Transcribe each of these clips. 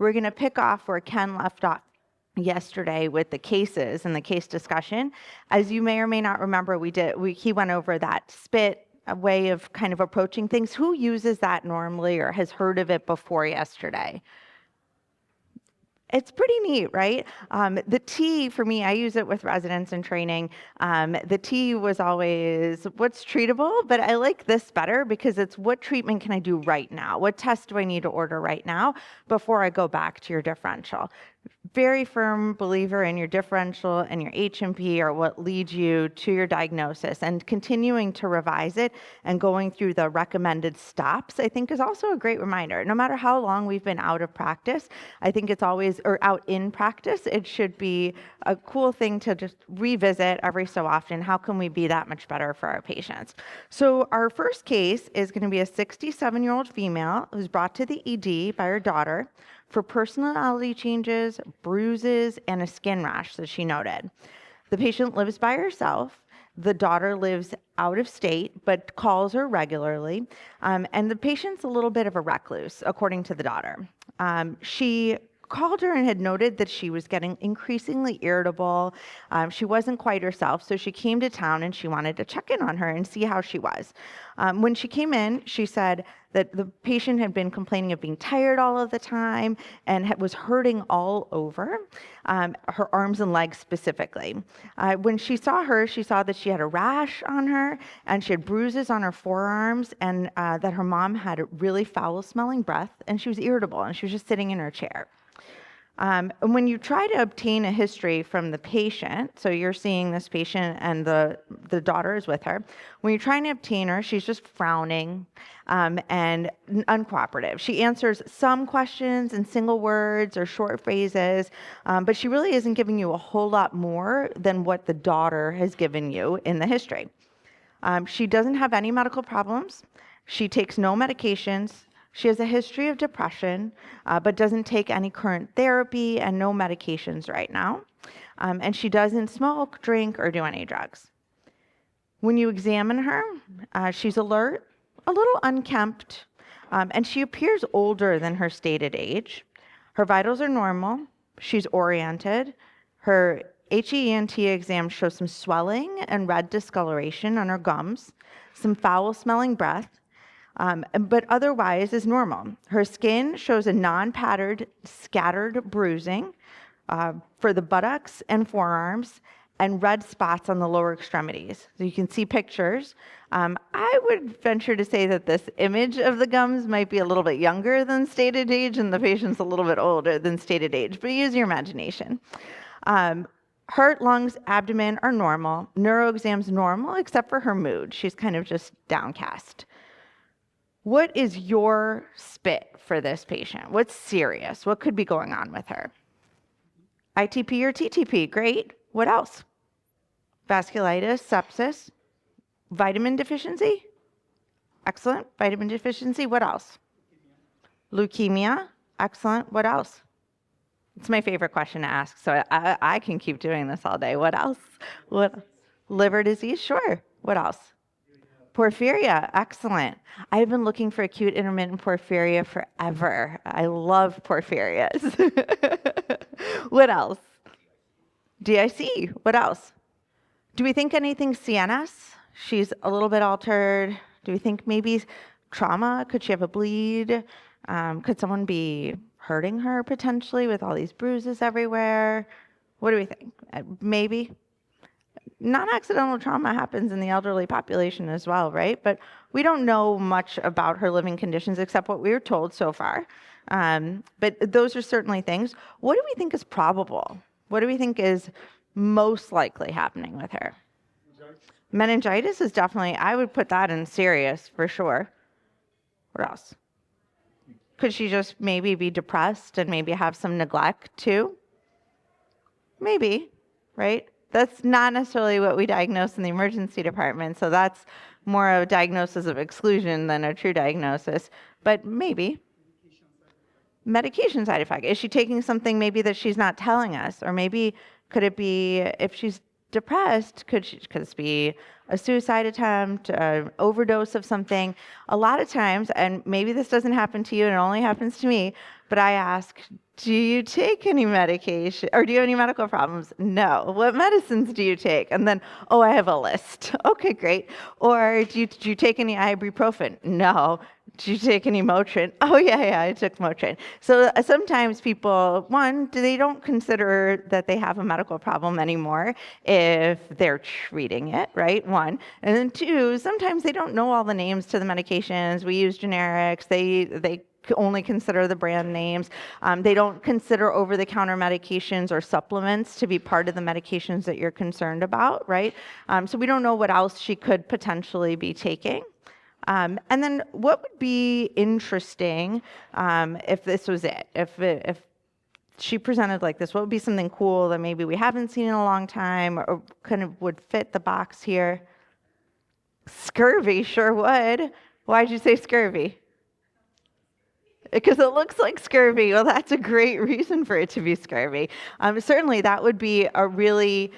We're going to pick off where Ken left off yesterday with the cases and the case discussion. As you may or may not remember, he went over that spit, a way of kind of approaching things. Who uses that normally or has heard of it before yesterday? It's pretty neat, right? The T, for me, I use it with residents in training. The T was always what's treatable, but I like this better because it's what treatment can I do right now? What test do I need to order right now before I go back to your differential? Very firm believer in your differential and your H&P are what leads you to your diagnosis, and continuing to revise it and going through the recommended stops, I think, is also a great reminder. No matter how long we've been out of practice, I think it's always, or out in practice, it should be a cool thing to just revisit every so often. How can we be that much better for our patients? So our first case is going to be a 67-year-old female who's brought to the ED by her daughter for personality changes, bruises, and a skin rash that she noted. The patient lives by herself. The daughter lives out of state, but calls her regularly. And the patient's a little bit of a recluse, according to the daughter. She called her and had noted that she was getting increasingly irritable. She wasn't quite herself, so she came to town and she wanted to check in on her and see how she was. When she came in, she said that the patient had been complaining of being tired all of the time and was hurting all over, her arms and legs specifically. When she saw her, she saw that she had a rash on her and she had bruises on her forearms, and that her mom had a really foul-smelling breath, and she was irritable and she was just sitting in her chair. And when you try to obtain a history from the patient, so you're seeing this patient and the daughter is with her, when you're trying to obtain her, she's just frowning and uncooperative. She answers some questions in single words or short phrases, but she really isn't giving you a whole lot more than what the daughter has given you in the history. She doesn't have any medical problems. She takes no medications. She has a history of depression, but doesn't take any current therapy and no medications right now. And she doesn't smoke, drink, or do any drugs. When you examine her, she's alert, a little unkempt, and she appears older than her stated age. Her vitals are normal. She's oriented. Her HENT exam shows some swelling and red discoloration on her gums, some foul-smelling breath, but otherwise is normal. Her skin shows a non-patterned, scattered bruising for the buttocks and forearms, and red spots on the lower extremities. So you can see pictures. I would venture to say that this image of the gums might be a little bit younger than stated age, and the patient's a little bit older than stated age, but use your imagination. Heart, lungs, abdomen are normal. Neuroexam's normal, except for her mood. She's kind of just downcast. What is your spit for this patient? What's serious? What could be going on with her? ITP or TTP, great. What else? Vasculitis, sepsis, vitamin deficiency? Excellent, vitamin deficiency. What else? Leukemia, excellent. What else? It's my favorite question to ask, so I can keep doing this all day. What else? What? Liver disease, sure. What else? Porphyria, excellent. I've been looking for acute intermittent porphyria forever. I love porphyrias. What else? DIC, what else? Do we think anything CNS? She's a little bit altered. Do we think maybe trauma? Could she have a bleed? Could someone be hurting her potentially with all these bruises everywhere? What do we think? Maybe. Non-accidental trauma happens in the elderly population as well, right? But we don't know much about her living conditions except what we were told so far. But those are certainly things. What do we think is probable? What do we think is most likely happening with her? Meningitis is definitely, I would put that in serious for sure. What else? Could she just maybe be depressed and maybe have some neglect too? Maybe, right? That's not necessarily what we diagnose in the emergency department, so that's more of a diagnosis of exclusion than a true diagnosis, but maybe. Medication side effect. Is she taking something maybe that she's not telling us? Or maybe could it be if she's depressed, could this be a suicide attempt, an overdose of something? A lot of times, and maybe this doesn't happen to you and it only happens to me, but I ask, do you take any medication or do you have any medical problems? No. What medicines do you take? And then, oh, I have a list. Okay, great. Or do you take any ibuprofen? No. Do you take any Motrin? Oh, yeah, I took Motrin. So sometimes people, one, they don't consider that they have a medical problem anymore if they're treating it, right? One. And then two, sometimes they don't know all the names to the medications. We use generics. They only consider the brand names. They don't consider over-the-counter medications or supplements to be part of the medications that you're concerned about, right? So we don't know what else she could potentially be taking. And then what would be interesting if this was it? If she presented like this, what would be something cool that maybe we haven't seen in a long time or kind of would fit the box here? Scurvy sure would. Why'd you say scurvy? Because it looks like scurvy. Well, that's a great reason for it to be scurvy. Certainly, that would be a really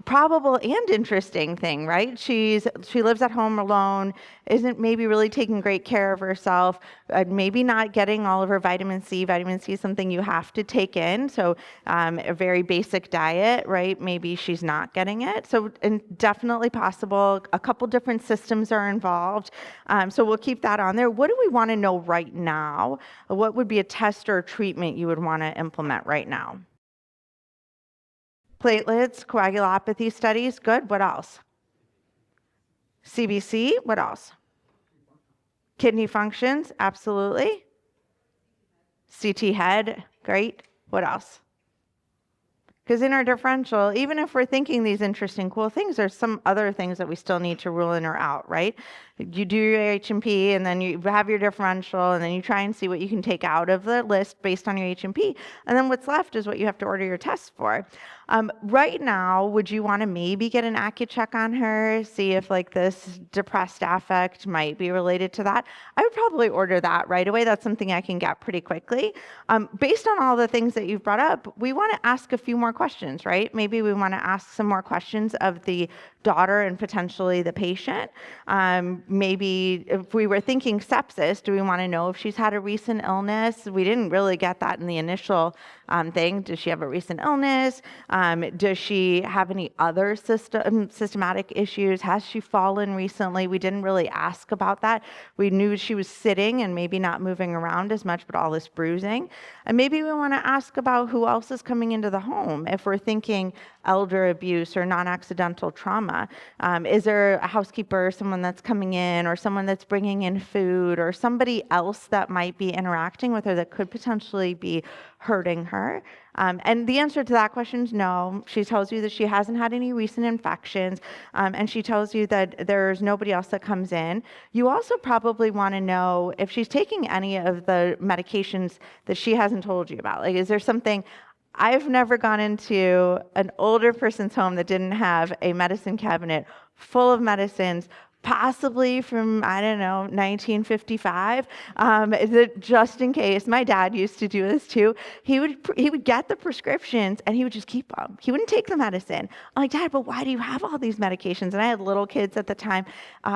probable and interesting thing, right? She lives at home alone, isn't maybe really taking great care of herself, maybe not getting all of her vitamin C. Vitamin C is something you have to take in, so a very basic diet, right? Maybe she's not getting it. So and definitely possible. A couple different systems are involved, so we'll keep that on there. What do we want to know right now? What would be a test or treatment you would want to implement right now? Platelets, coagulopathy studies, good. What else? CBC, what else? Kidney functions, absolutely. CT head, great. What else? Because in our differential, even if we're thinking these interesting, cool things, there's some other things that we still need to rule in or out, right? You do your H&P, and then you have your differential, and then you try and see what you can take out of the list based on your H&P, and then what's left is what you have to order your tests for. Right now, would you want to maybe get an Acute check on her, see if like this depressed affect might be related to that? I would probably order that right away. That's something I can get pretty quickly. Based on all the things that you've brought up, we want to ask a few more questions, right? Maybe we want to ask some more questions of the daughter and potentially the patient. Maybe if we were thinking sepsis, do we want to know if she's had a recent illness? We didn't really get that in the initial thing. Does she have a recent illness? Does she have any other systematic issues? Has she fallen recently? We didn't really ask about that. We knew she was sitting and maybe not moving around as much, but all this bruising. And maybe we want to ask about who else is coming into the home. If we're thinking elder abuse or non-accidental trauma, is there a housekeeper, someone that's coming in, or someone that's bringing in food, or somebody else that might be interacting with her that could potentially be hurting her? And the answer to that question is no. She tells you that she hasn't had any recent infections, and she tells you that there's nobody else that comes in. You also probably want to know if she's taking any of the medications that she hasn't told you about. Like, is there something? I've never gone into an older person's home that didn't have a medicine cabinet full of medicines, possibly from, I don't know, 1955, just in case. My dad used to do this too. He would get the prescriptions and he would just keep them. He wouldn't take the medicine. I'm like, Dad, but why do you have all these medications? And I had little kids at the time.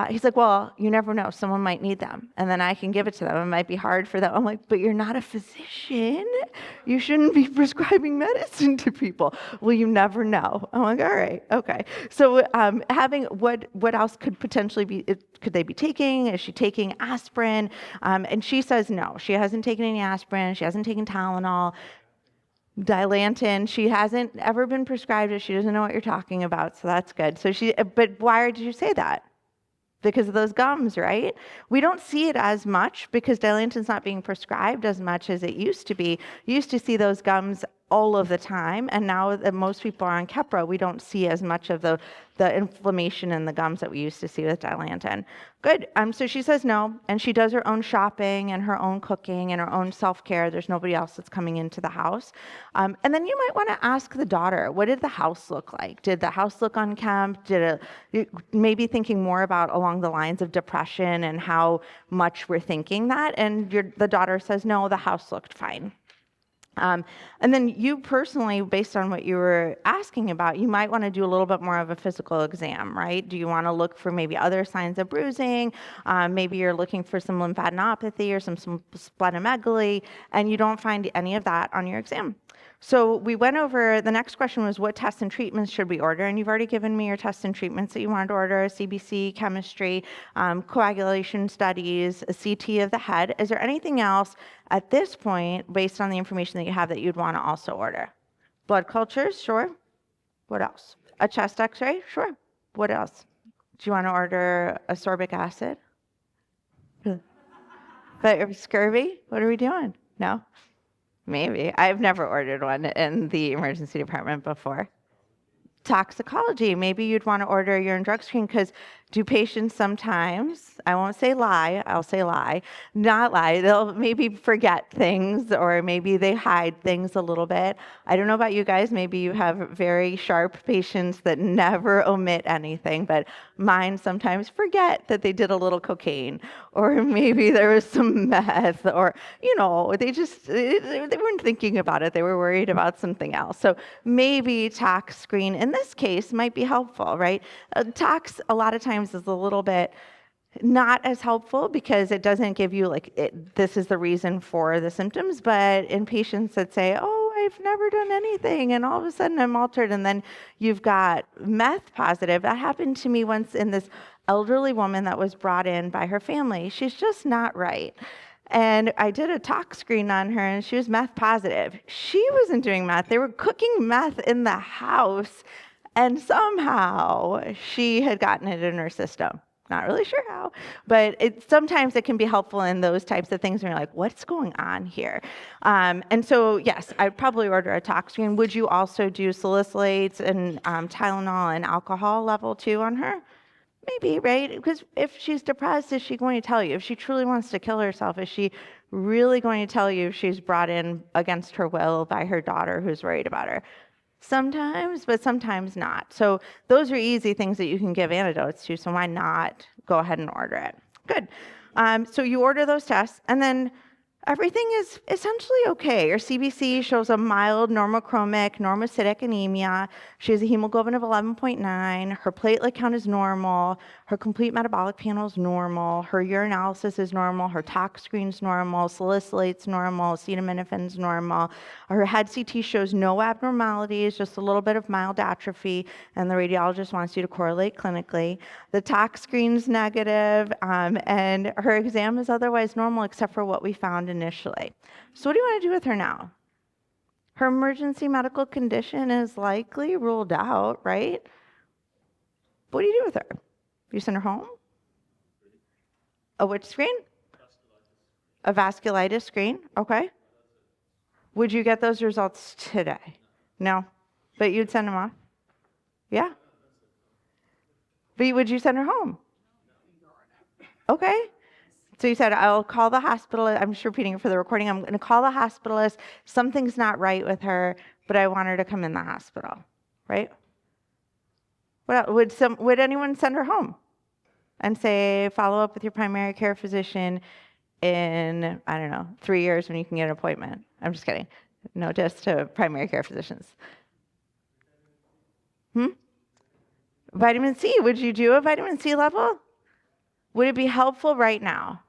He's like, well, you never know. Someone might need them, and then I can give it to them. It might be hard for them. I'm like, but you're not a physician. You shouldn't be prescribing medicine to people. Well, you never know. I'm like, all right, okay. So having what else could potentially could they be taking? Is she taking aspirin? And she says no. She hasn't taken any aspirin. She hasn't taken Tylenol, Dilantin. She hasn't ever been prescribed it. She doesn't know what you're talking about, so that's good. But why did you say that? Because of those gums, right? We don't see it as much because Dilantin's not being prescribed as much as it used to be. You used to see those gums all of the time, and now that most people are on Keppra, we don't see as much of the inflammation in the gums that we used to see with Dilantin. Good. So she says no, and she does her own shopping and her own cooking and her own self-care. There's nobody else that's coming into the house. And then you might want to ask the daughter, what did the house look like? Did the house look unkempt? Maybe thinking more about along the lines of depression and how much we're thinking that, and the daughter says, no, the house looked fine. And then you personally, based on what you were asking about, you might want to do a little bit more of a physical exam, right? Do you want to look for maybe other signs of bruising? Maybe you're looking for some lymphadenopathy or some splenomegaly, and you don't find any of that on your exam. So we went over, the next question was, what tests and treatments should we order? And you've already given me your tests and treatments that you wanted to order: CBC, chemistry, coagulation studies, a CT of the head. Is there anything else at this point, based on the information that you have, that you'd want to also order? Blood cultures, sure. What else? A chest x-ray, sure. What else? Do you want to order ascorbic acid? But scurvy? What are we doing? No? Maybe. I've never ordered one in the emergency department before. Toxicology. Maybe you'd want to order a urine drug screen, because do patients sometimes, I won't say lie, I'll say lie, not lie, they'll maybe forget things, or maybe they hide things a little bit. I don't know about you guys, maybe you have very sharp patients that never omit anything, but mine sometimes forget that they did a little cocaine, or maybe there was some meth, or, they weren't thinking about it, they were worried about something else. So maybe tox screen in this case might be helpful, right? Tox a lot of times is a little bit not as helpful, because it doesn't give you this is the reason for the symptoms. But in patients that say, oh, I've never done anything, and all of a sudden I'm altered, and then you've got meth positive. That happened to me once in this elderly woman that was brought in by her family. She's just not right. And I did a tox screen on her, and she was meth positive. She wasn't doing meth. They were cooking meth in the house, and somehow she had gotten it in her system. Not really sure how, but sometimes it can be helpful in those types of things when you're like, what's going on here? And so, yes, I'd probably order a tox screen. Would you also do salicylates and Tylenol and alcohol level 2 on her? Maybe, right? Because if she's depressed, is she going to tell you? If she truly wants to kill herself, is she really going to tell you if she's brought in against her will by her daughter who's worried about her? Sometimes, but sometimes not. So those are easy things that you can give antidotes to, so why not go ahead and order it? Good. So you order those tests, and then everything is essentially okay. Her CBC shows a mild normochromic normocytic anemia. She has a hemoglobin of 11.9. Her platelet count is normal. Her complete metabolic panel is normal. Her urinalysis is normal. Her tox screen's normal. Salicylate's normal. Acetaminophen's normal. Her head CT shows no abnormalities, just a little bit of mild atrophy, and the radiologist wants you to correlate clinically. The tox screen's negative, and her exam is otherwise normal except for what we found initially. So what do you want to do with her now? Her emergency medical condition is likely ruled out, right? What do you do with her? You send her home? A which screen? A vasculitis screen, okay. Would you get those results today? No, but you'd send them off? Yeah. But would you send her home? Okay. So you said, I'll call the hospital. I'm just repeating it for the recording. I'm going to call the hospitalist. Something's not right with her, but I want her to come in the hospital, right? What else? Would anyone send her home and say, follow up with your primary care physician in, I don't know, 3 years when you can get an appointment? I'm just kidding. No, just to primary care physicians. Vitamin C. Would you do a vitamin C level? Would it be helpful right now?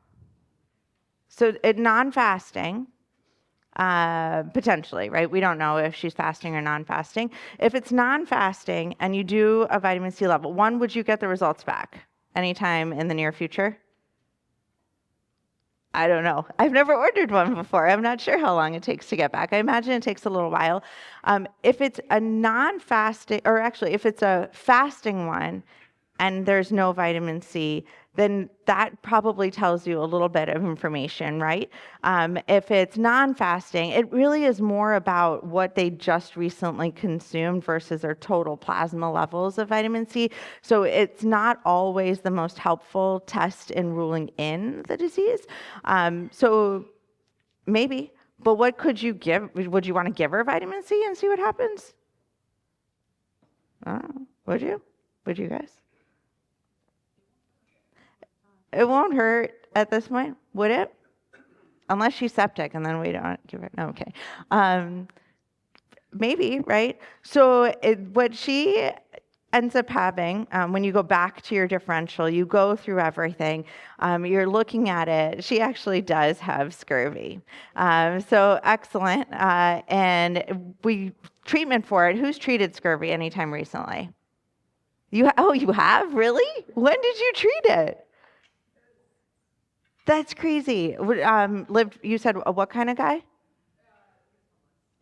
So non-fasting, potentially, right? We don't know if she's fasting or non-fasting. If it's non-fasting and you do a vitamin C level, one, would you get the results back anytime in the near future? I don't know. I've never ordered one before. I'm not sure how long it takes to get back. I imagine it takes a little while. If it's a non-fasting, or actually if it's a fasting one and there's no vitamin C, then that probably tells you a little bit of information, right? If it's non-fasting, it really is more about what they just recently consumed versus their total plasma levels of vitamin C. So it's not always the most helpful test in ruling in the disease. So maybe, but what could you give? Would you want to give her vitamin C and see what happens? I don't know. Would you? Would you guys? It won't hurt at this point, would it? unless she's septic, and then we don't give her, no, okay. Maybe, right? So what she ends up having, when you go back to your differential, you go through everything, you're looking at it, she actually does have scurvy. So excellent. And treatment for it, who's treated scurvy anytime recently? Oh, you have? Really? When did you treat it? That's crazy. You said what kind of guy?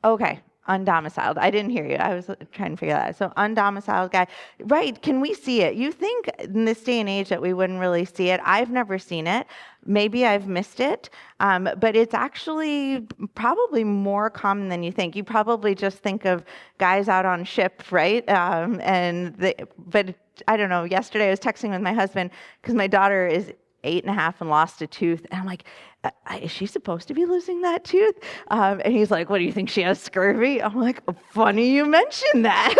Okay, undomiciled. I didn't hear you. I was trying to figure that out. So undomiciled guy. Right, can we see it? You think in this day and age that we wouldn't really see it. I've never seen it. Maybe I've missed it, but it's actually probably more common than you think. You probably just think of guys out on ship, right? But I don't know. Yesterday I was texting with my husband because my daughter is 8.5 and lost a tooth. And I'm like, is she supposed to be losing that tooth? And he's like, what do you think, she has scurvy? I'm like, funny you mentioned that.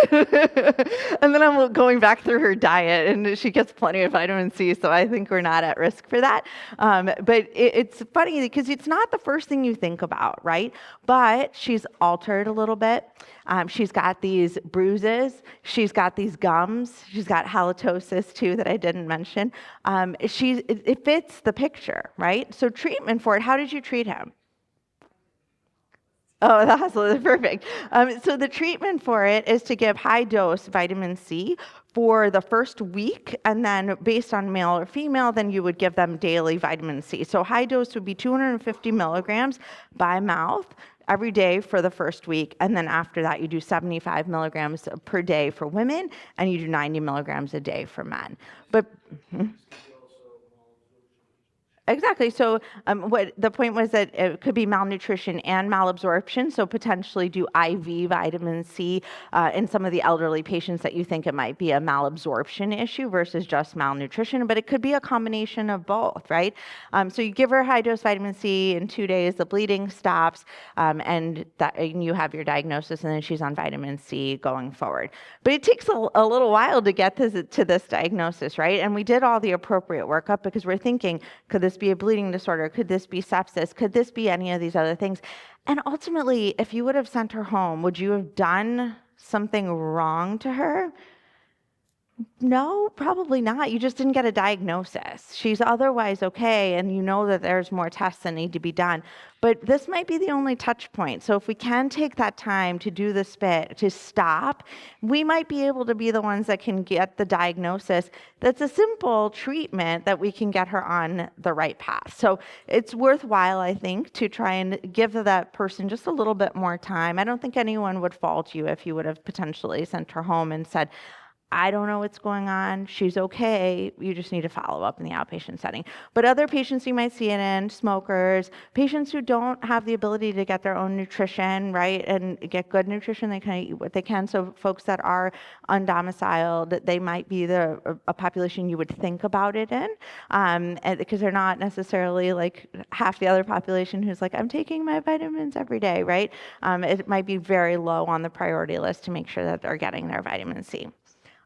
And then I'm going back through her diet, and she gets plenty of vitamin C, so I think we're not at risk for that. But it's funny because it's not the first thing you think about, right? But she's altered a little bit. She's got these bruises. She's got these gums. She's got halitosis too that I didn't mention. It fits the picture, right? So treatment for it, how did you treat him? Oh, that's perfect. So the treatment for it is to give high dose vitamin C for the first week, and then based on male or female, then you would give them daily vitamin C. So high dose would be 250 milligrams by mouth every day for the first week, and then after that you do 75 milligrams per day for women, and you do 90 milligrams a day for men. But exactly. So what the point was that it could be malnutrition and malabsorption, so potentially do IV vitamin C in some of the elderly patients that you think it might be a malabsorption issue versus just malnutrition, but it could be a combination of both, right? So you give her high-dose vitamin C in 2 days, the bleeding stops, and you have your diagnosis, and then she's on vitamin C going forward. But it takes a little while to get to this diagnosis, right? And we did all the appropriate workup because we're thinking, could this be a bleeding disorder? Could this be sepsis? Could this be any of these other things? And ultimately, if you would have sent her home, would you have done something wrong to her? No, probably not. You just didn't get a diagnosis. She's otherwise okay, and you know that there's more tests that need to be done. But this might be the only touch point. So if we can take that time to do the spit, to stop, we might be able to be the ones that can get the diagnosis. That's a simple treatment that we can get her on the right path. So it's worthwhile, I think, to try and give that person just a little bit more time. I don't think anyone would fault you if you would have potentially sent her home and said, I don't know what's going on. She's okay. You just need to follow up in the outpatient setting. But other patients you might see it in, smokers, patients who don't have the ability to get their own nutrition, right, and get good nutrition, they kind of eat what they can. So folks that are undomiciled, they might be a population you would think about it in, because they're not necessarily like half the other population who's like, I'm taking my vitamins every day, right? It might be very low on the priority list to make sure that they're getting their vitamin C.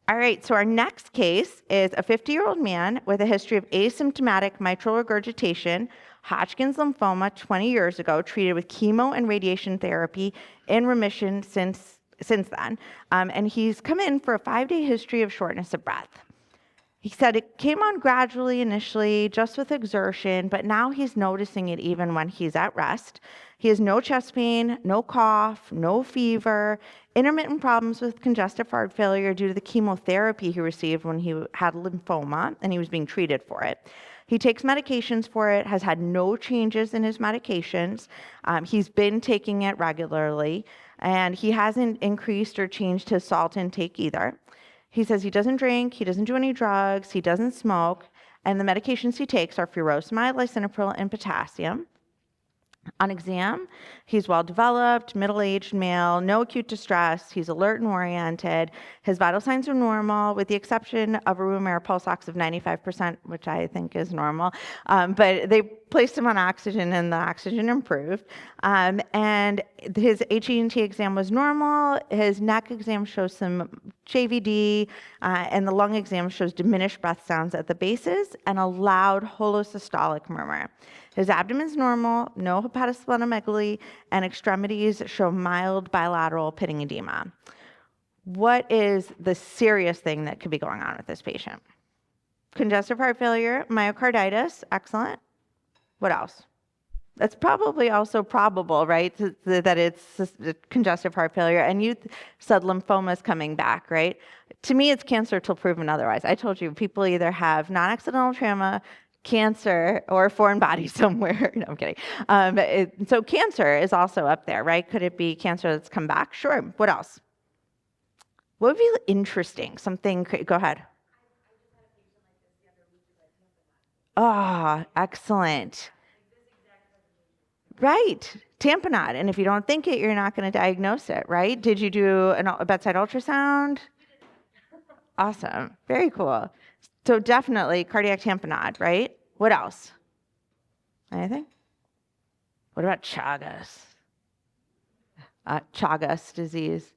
All right, so our next case is a 50-year-old man with a history of asymptomatic mitral regurgitation, Hodgkin's lymphoma 20 years ago, treated with chemo and radiation therapy, in remission since then. And he's come in for a 5-day history of shortness of breath. He said it came on gradually initially, just with exertion, but now he's noticing it even when he's at rest. He has no chest pain, no cough, no fever, intermittent problems with congestive heart failure due to the chemotherapy he received when he had lymphoma and he was being treated for it. He takes medications for it, has had no changes in his medications. He's been taking it regularly, and he hasn't increased or changed his salt intake either. He says he doesn't drink, he doesn't do any drugs, he doesn't smoke, and the medications he takes are furosemide, lisinopril, and potassium. On exam, he's well-developed, middle-aged male, no acute distress, he's alert and oriented. His vital signs are normal, with the exception of a room air pulse ox of 95%, which I think is normal. But they placed him on oxygen, and the oxygen improved. And his HENT exam was normal. His neck exam shows some JVD, and the lung exam shows diminished breath sounds at the bases and a loud holosystolic murmur. His abdomen's normal, no hepatosplenomegaly, and extremities show mild bilateral pitting edema. What is the serious thing that could be going on with this patient? Congestive heart failure, myocarditis, excellent. What else? That's probably also probable, right, that it's congestive heart failure. And you said lymphomas coming back, right? To me, it's cancer till proven otherwise. I told you, people either have non-accidental trauma, cancer, or a foreign body somewhere. No, I'm kidding. So cancer is also up there, right? Could it be cancer that's come back? Sure. What else? What would be interesting? Something, go ahead. Ah, excellent. Right. Tamponade. And if you don't think it, you're not going to diagnose it, right? Did you do a bedside ultrasound? Awesome. Very cool. So definitely cardiac tamponade, right? What else? Anything? What about Chagas? Chagas disease.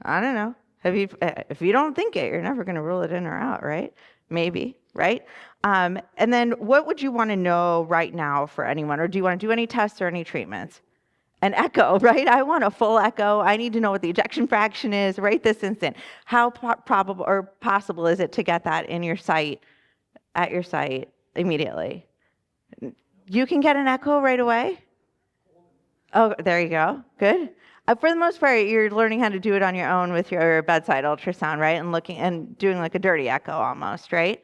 I don't know. If you don't think it, you're never going to rule it in or out, right? Maybe, right? And then what would you want to know right now for anyone? Or do you want to do any tests or any treatments? An echo, right? I want a full echo. I need to know what the ejection fraction is right this instant. How probable or possible is it to get that in your site, at your site immediately? You can get an echo right away? Oh, there you go. Good. For the most part, you're learning how to do it on your own with your bedside ultrasound, right? And looking and doing like a dirty echo almost, right?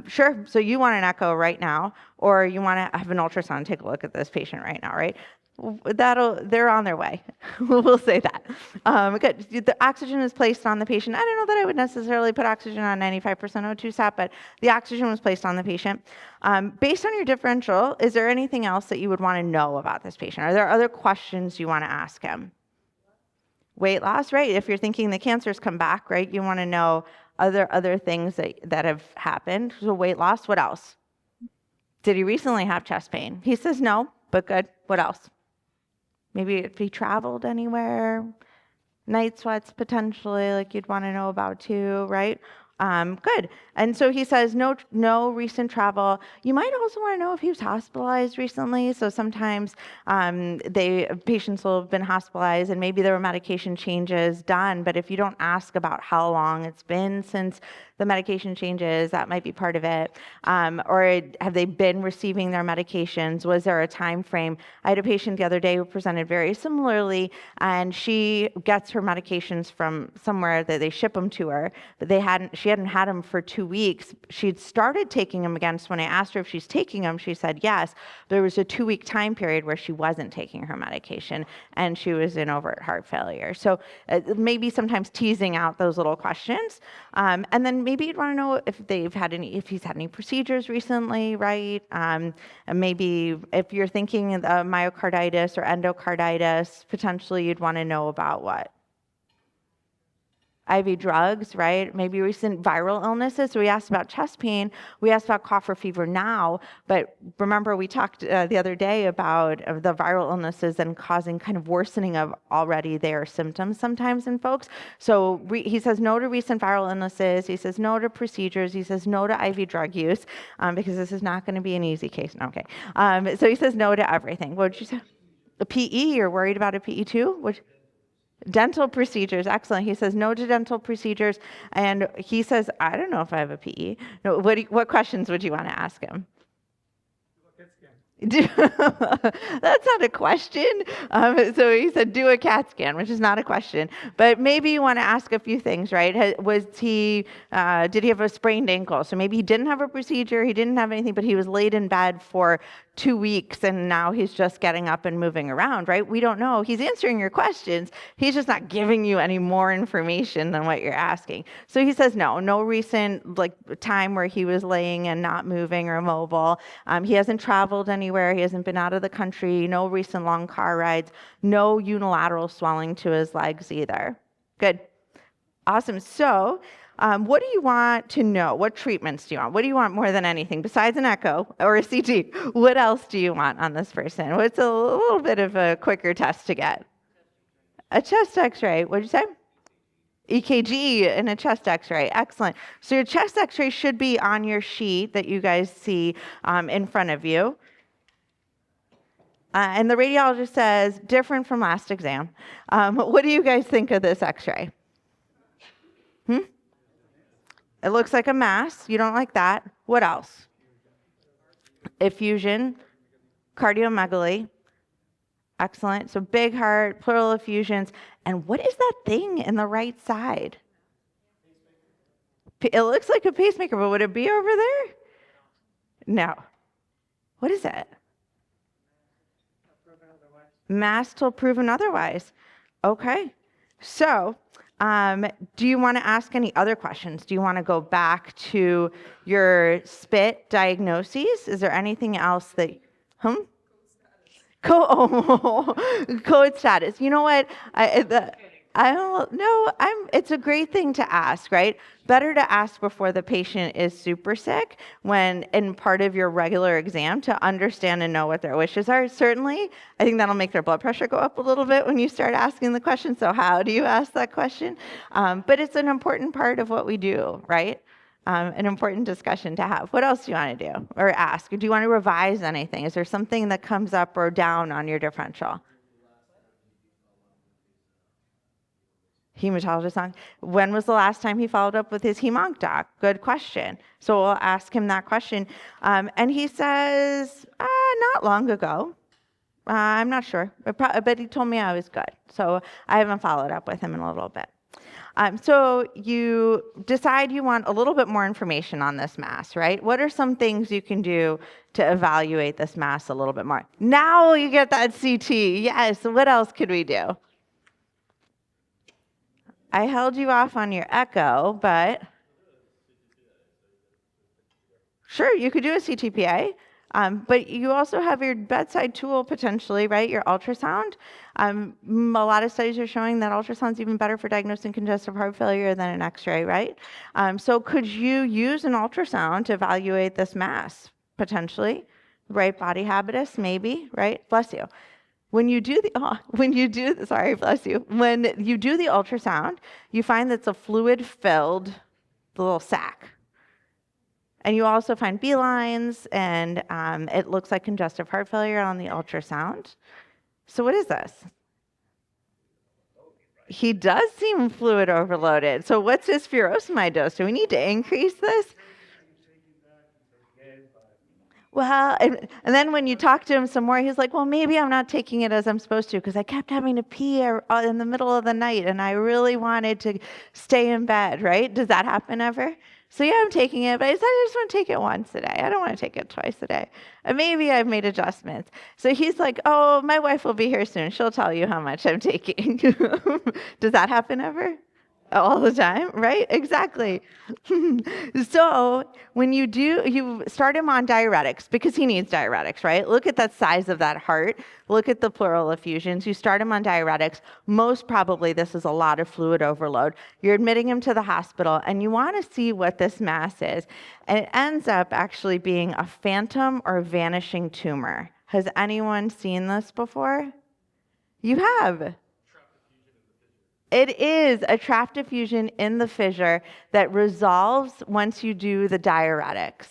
Sure. So you want an echo right now, or you want to have an ultrasound, take a look at this patient right now, right? They're on their way. We'll say that. Good. The oxygen is placed on the patient. I don't know that I would necessarily put oxygen on 95% O2 sat, but the oxygen was placed on the patient. Based on your differential, is there anything else that you would want to know about this patient? Are there other questions you want to ask him? Weight loss, right? If you're thinking the cancer's come back, right? You want to know other things that have happened. So weight loss, what else? Did he recently have chest pain? He says no, but good. What else? Maybe if he traveled anywhere, night sweats potentially, like you'd want to know about too, right? Good. And so he says no recent travel. You might also want to know if he was hospitalized recently. So sometimes patients will have been hospitalized and maybe there were medication changes done. But if you don't ask about how long it's been since the medication changes, that might be part of it. Or have they been receiving their medications? Was there a time frame? I had a patient the other day who presented very similarly, and she gets her medications from somewhere that they ship them to her, but she hadn't had them for 2 weeks. She'd started taking them again, so when I asked her if she's taking them, she said yes. There was a 2-week time period where she wasn't taking her medication, and she was in overt heart failure. So maybe sometimes teasing out those little questions. And then maybe you'd want to know if he's had any procedures recently, right? And maybe if you're thinking of myocarditis or endocarditis, potentially you'd want to know about what? IV drugs, right? Maybe recent viral illnesses. So we asked about chest pain. We asked about cough or fever now. But remember, we talked the other day about the viral illnesses and causing kind of worsening of already their symptoms sometimes in folks. So he says no to recent viral illnesses. He says no to procedures. He says no to IV drug use because this is not going to be an easy case. No, okay. So he says no to everything. What did you say? A PE? You're worried about a PE too? Dental procedures, excellent. He says no to dental procedures, and he says, I don't know if I have a PE. No, what questions would you want to ask him? That's not a question. So he said, do a CAT scan, which is not a question. But maybe you want to ask a few things, right? Did he have a sprained ankle? So maybe he didn't have a procedure, he didn't have anything, but he was laid in bed for 2 weeks and now he's just getting up and moving around, right? We don't know. He's answering your questions. He's just not giving you any more information than what you're asking. So he says no recent time where he was laying and not moving or mobile. He hasn't traveled anywhere. He hasn't been out of the country. No recent long car rides. No unilateral swelling to his legs either. Good. Awesome. So what do you want to know? What treatments do you want? What do you want more than anything besides an echo or a CT? What else do you want on this person? What's a little bit of a quicker test to get? A chest x-ray. What did you say? EKG and a chest x-ray. Excellent. So your chest x-ray should be on your sheet that you guys see in front of you. And the radiologist says, different from last exam. What do you guys think of this x-ray? It looks like a mass. You don't like that. What else? Effusion, cardiomegaly. Excellent. So big heart, pleural effusions. And what is that thing in the right side? It looks like a pacemaker, but would it be over there? No. What is it? Mass till proven otherwise. Okay. So, do you want to ask any other questions? Do you want to go back to your spit diagnoses? Is there anything else that, code status. You know what? It's a great thing to ask, right? Better to ask before the patient is super sick when in part of your regular exam to understand and know what their wishes are. Certainly, I think that'll make their blood pressure go up a little bit when you start asking the question. So how do you ask that question? But it's an important part of what we do, right? An important discussion to have. What else do you want to do or ask? Do you want to revise anything? Is there something that comes up or down on your differential? Hematologist on. When was the last time he followed up with his hemonc doc? Good question. So we'll ask him that question. And he says, not long ago. I'm not sure, but he told me I was good. So I haven't followed up with him in a little bit. So you decide you want a little bit more information on this mass, right? What are some things you can do to evaluate this mass a little bit more? Now you get that CT. Yes, what else could we do? I held you off on your echo, but sure, you could do a CTPA, but you also have your bedside tool potentially, right? Your ultrasound. A lot of studies are showing that ultrasound's even better for diagnosing congestive heart failure than an X-ray, right? So could you use an ultrasound to evaluate this mass potentially? Right body habitus, maybe, right? Bless you. When you do the ultrasound, you find that it's a fluid-filled little sac. And you also find B lines, and it looks like congestive heart failure on the ultrasound. So what is this? He does seem fluid overloaded. So what's his furosemide dose? Do we need to increase this? Well, and then when you talk to him some more, he's like, well, maybe I'm not taking it as I'm supposed to because I kept having to pee in the middle of the night and I really wanted to stay in bed, right? Does that happen ever? So yeah, I'm taking it, but I decided I just want to take it once a day. I don't want to take it twice a day. And maybe I've made adjustments. So he's like, oh, my wife will be here soon. She'll tell you how much I'm taking. Does that happen ever? All the time, right? Exactly. So when you start him on diuretics because he needs diuretics, right? Look at that size of that heart. Look at the pleural effusions. You start him on diuretics. Most probably this is a lot of fluid overload. You're admitting him to the hospital and you want to see what this mass is. And it ends up actually being a phantom or vanishing tumor. Has anyone seen this before? You have. It is a trapped effusion in the fissure that resolves once you do the diuretics.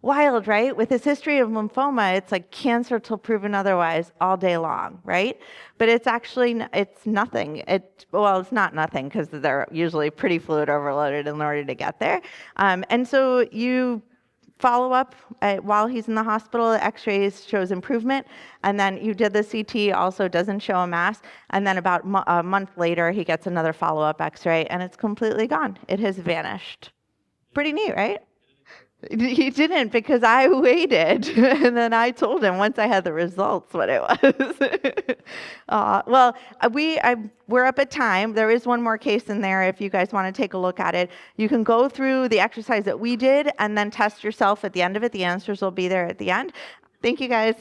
Wild, right? With his history of lymphoma, it's like cancer till proven otherwise all day long, right? But it's actually, it's nothing. It's not nothing because they're usually pretty fluid overloaded in order to get there. And so you follow up while he's in the hospital, the x-rays shows improvement, and then you did the CT, also doesn't show a mass, and then about a month later, he gets another follow-up x-ray, and it's completely gone. It has vanished. Pretty neat, right? He didn't because I waited, and then I told him once I had the results what it was. We're up at time. There is one more case in there if you guys want to take a look at it. You can go through the exercise that we did and then test yourself at the end of it. The answers will be there at the end. Thank you, guys.